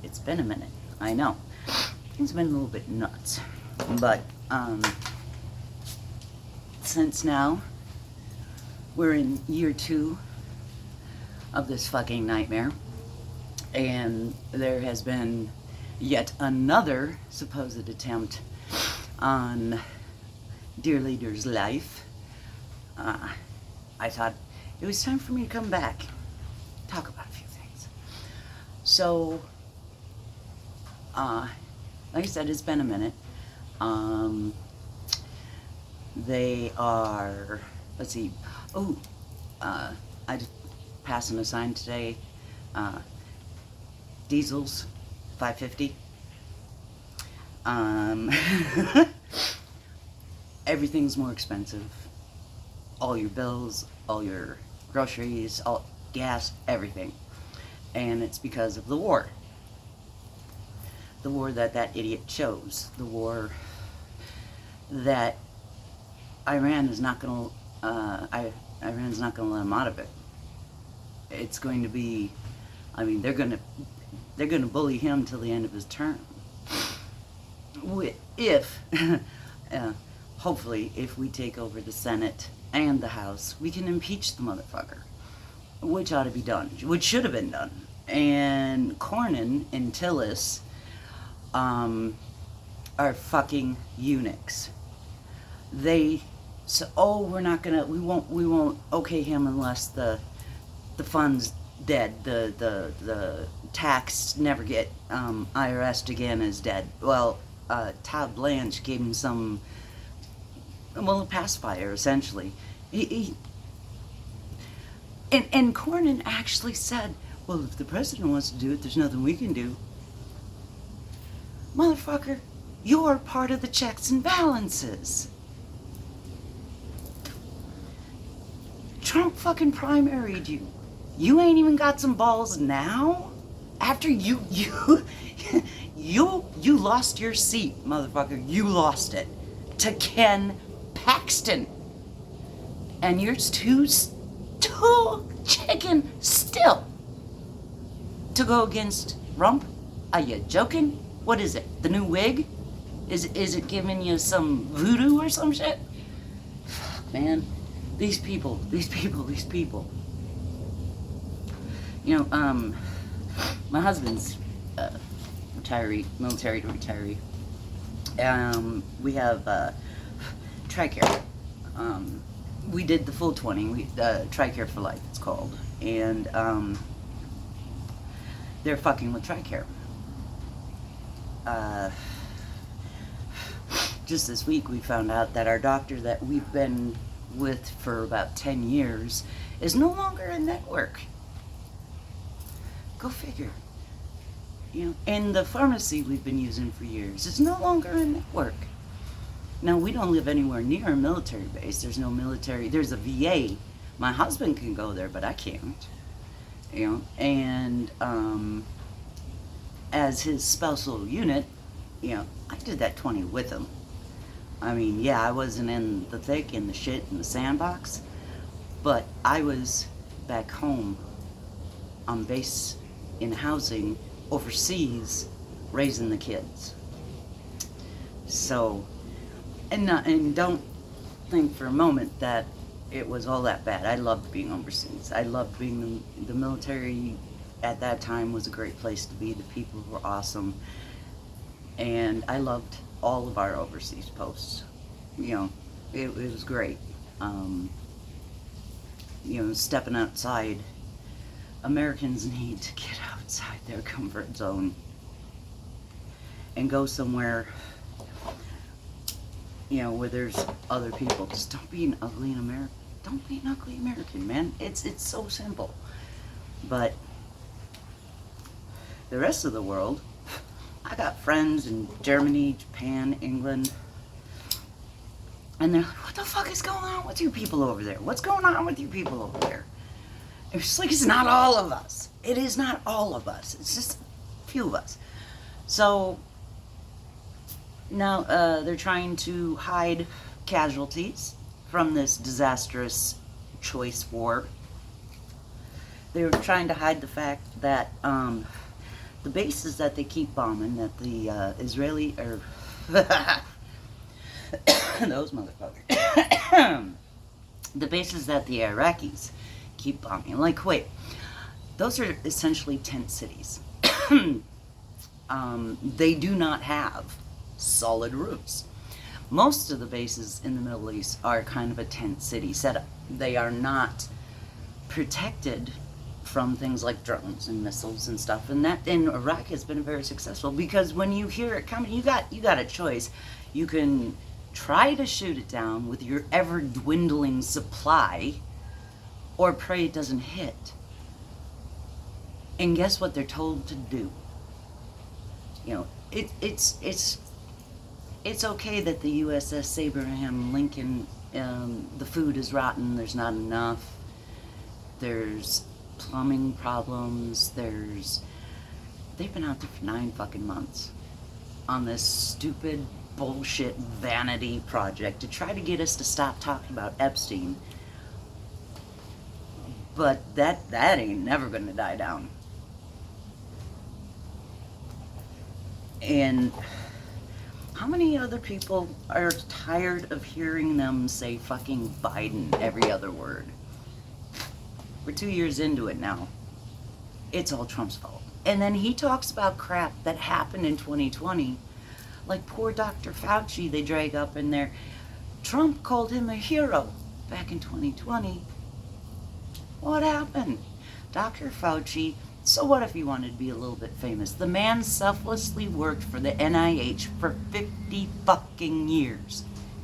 It's been a minute. I know. Things have been a little bit nuts. But, since now, we're in year 2 of this fucking nightmare. And there has been yet another supposed attempt on dear leader's life. I thought it was time for me to come back, talk about a few things. So, like I said, it's been a minute. They are, let's see, I just passing a sign today, diesels, $5.50. Everything's more expensive. All your bills, all your groceries, all gas, everything. And it's because of the war. The war that idiot chose. The war that Iran is not going to, Iran's not going to let them out of it. It's going to be, I mean, they're going to bully him till the end of his term. If, hopefully, if we take over the Senate and the House, we can impeach the motherfucker, which ought to be done, which should have been done. And Cornyn and Tillis are fucking eunuchs. They so we won't okay him unless the fund's dead, the tax never get IRS'd again is dead. Well, Todd Blanche gave him some, a pacifier essentially. And Cornyn actually said, well, if the president wants to do it, there's nothing we can do. Motherfucker, you're part of the checks and balances. Trump fucking primaried you. You ain't even got some balls now? After you lost your seat, motherfucker. You lost it to Ken Paxton. And you're too chicken still to go against Rump? Are you joking? What is it? The new wig? Is it giving you some voodoo or some shit? Fuck, man. These people. You know, my husband's military retiree. We have TRICARE. We did the full 20. TRICARE for life, it's called. And they're fucking with TRICARE. Just this week we found out that our doctor that we've been with for about 10 years is no longer in network. Go figure. You know, and the pharmacy we've been using for years is no longer in network. Now, we don't live anywhere near a military base. There's no military. There's a VA. My husband can go there, but I can't. You know, and as his spousal unit, you know, I did that 20 with him. I mean, yeah, I wasn't in the thick and the shit and the sandbox, but I was back home on base in housing overseas raising the kids. So, and don't think for a moment that it was all that bad. I loved being overseas. I loved being the military at that time was a great place to be. The people were awesome. And I loved all of our overseas posts. You know, it was great. You know, stepping outside. Americans need to get outside their comfort zone and go somewhere, you know, where there's other people. Just don't be an ugly American. Don't be an ugly American, man. It's so simple. But the rest of the world, I got friends in Germany, Japan, England, and they're like, what the fuck is going on with you people over there? What's going on with you people over there? It's like, it's not all of us. It is not all of us. It's just a few of us. So now they're trying to hide casualties from this disastrous choice war. They were trying to hide the fact that the bases that they keep bombing, that the Israeli or those motherfuckers, the bases that the Iraqis keep bombing, like Kuwait, those are essentially tent cities. They do not have solid roofs. Most of the bases in the Middle East are kind of a tent city setup. They are not protected from things like drones and missiles and stuff, and that in Iraq has been very successful, because when you hear it coming, you got a choice. You can try to shoot it down with your ever dwindling supply, or pray it doesn't hit. And guess what they're told to do? You know, it's okay that the USS Abraham Lincoln, the food is rotten, there's not enough, there's plumbing problems, they've been out there for 9 fucking months on this stupid bullshit vanity project to try to get us to stop talking about Epstein. But that ain't never gonna die down. And how many other people are tired of hearing them say fucking Biden every other word? We're 2 years into it now. It's all Trump's fault. And then he talks about crap that happened in 2020. Like poor Dr. Fauci, they drag up in there. Trump called him a hero back in 2020. What happened? Dr. Fauci, so what if he wanted to be a little bit famous? The man selflessly worked for the NIH for 50 fucking years.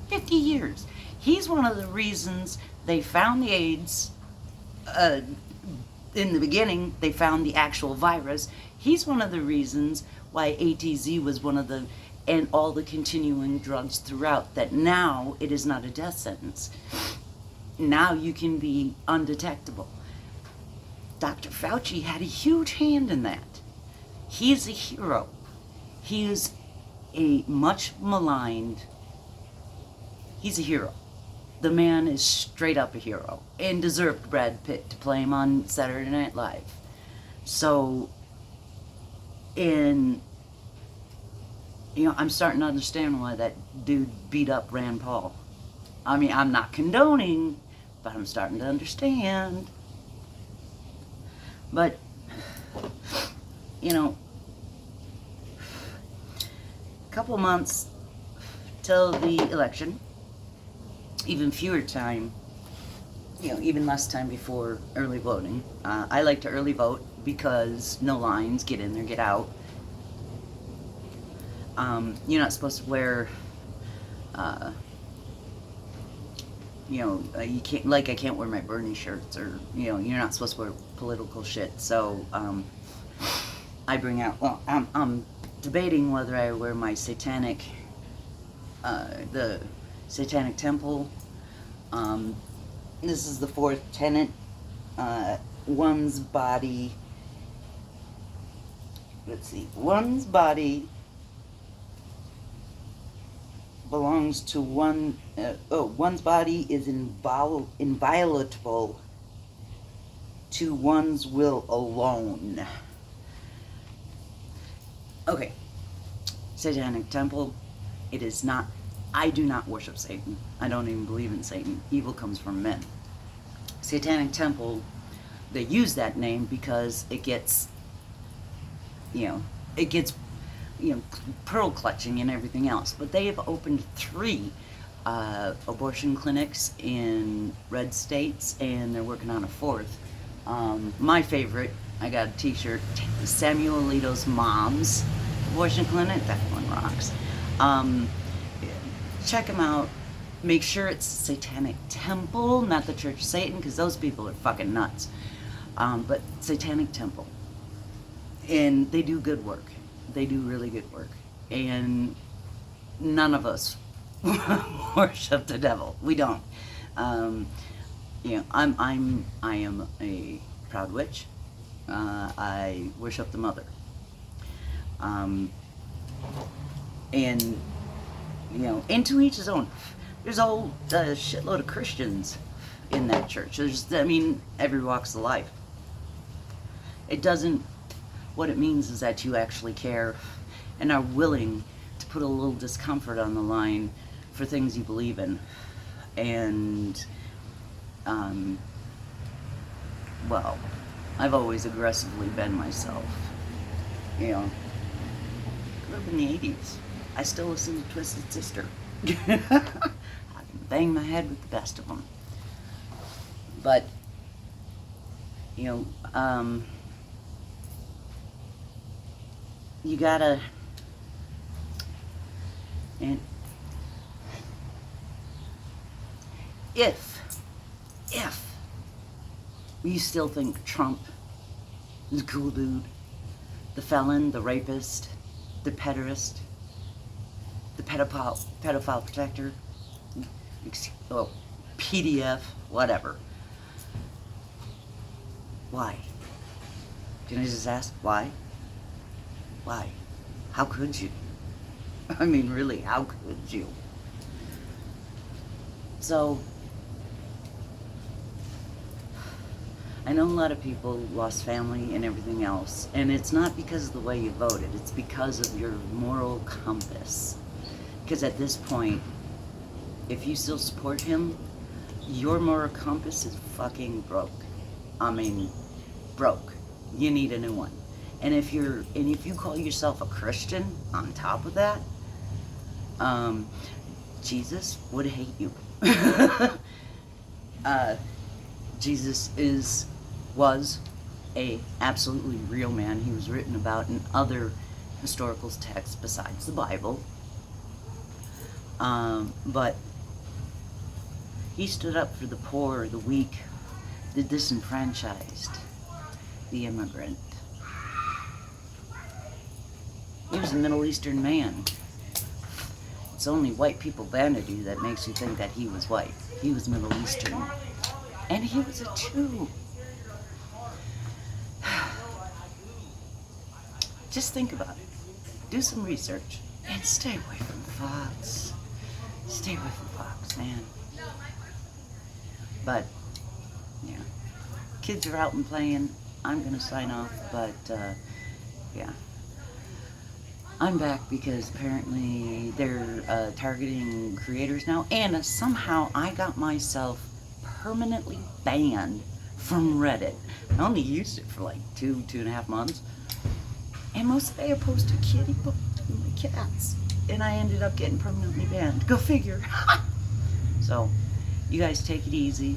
50 years. He's one of the reasons they found the AIDS. In the beginning, they found the actual virus. He's one of the reasons why ATZ was one of the, and all the continuing drugs throughout, that now it is not a death sentence. Now you can be undetectable. Dr. Fauci had a huge hand in that. He is a hero. He is a much maligned, he's a hero. The man is straight up a hero and deserved Brad Pitt to play him on Saturday Night Live. So, I'm starting to understand why that dude beat up Rand Paul. I mean, I'm not condoning, but I'm starting to understand. But, a couple months till the election, even fewer time, even less time before early voting. I like to early vote because no lines, get in there, get out. You're not supposed to wear, you can't, like I can't wear my Bernie shirts, or, you're not supposed to wear political shit. So, I bring out, well, I'm debating whether I wear my satanic, the Satanic Temple. This is the 4th tenet. One's body, one's body belongs to one, one's body is inviolable to one's will alone. Okay, Satanic Temple, it is not, I do not worship Satan. I don't even believe in Satan. Evil comes from men. Satanic Temple, they use that name because it gets, pearl clutching and everything else. But they have opened 3 abortion clinics in red states, and they're working on a 4th. My favorite, I got a t-shirt, Samuel Alito's mom's abortion clinic. That one rocks. Check them out. Make sure it's Satanic Temple, not the Church of Satan, because those people are fucking nuts. But Satanic Temple. And they do good work. They do really good work. And none of us worship the devil. We don't. I am a proud witch. I worship the mother. And to each his own. There's a whole shitload of Christians in that church. There's, every walk's of life. It doesn't, What it means is that you actually care and are willing to put a little discomfort on the line for things you believe in. And, well, I've always aggressively been myself. You know, I grew up in the 80s. I still listen to Twisted Sister. I can bang my head with the best of them. But, you know, you gotta, and if you still think Trump is a cool dude, the felon, the rapist, the pederast, the pedophile protector, PDF, whatever. Why? Can I just ask why? Why? How could you? I mean, really, how could you? So, I know a lot of people lost family and everything else, and it's not because of the way you voted, it's because of your moral compass. Because at this point, if you still support him, your moral compass is fucking broke. I mean, broke. You need a new one. And if you call yourself a Christian on top of that, Jesus would hate you. Jesus was a absolutely real man. He was written about in other historical texts besides the Bible. But he stood up for the poor, the weak, the disenfranchised, the immigrant. He was a Middle Eastern man. It's only white people vanity that makes you think that he was white. He was Middle Eastern. And he was a Jew. Just think about it. Do some research. And stay away from Fox. Stay away from Fox, man. But, yeah. Kids are out and playing. I'm going to sign off, but, yeah. I'm back because apparently they're targeting creators now, and somehow I got myself permanently banned from Reddit. I only used it for like 2.5 months, and most of the day I posted kitty books with my cats, and I ended up getting permanently banned. Go figure. So, you guys take it easy.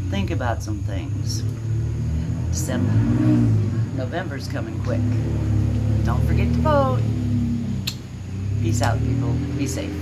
Think about some things. November's coming quick. Don't forget to vote. Peace out, people. Be safe.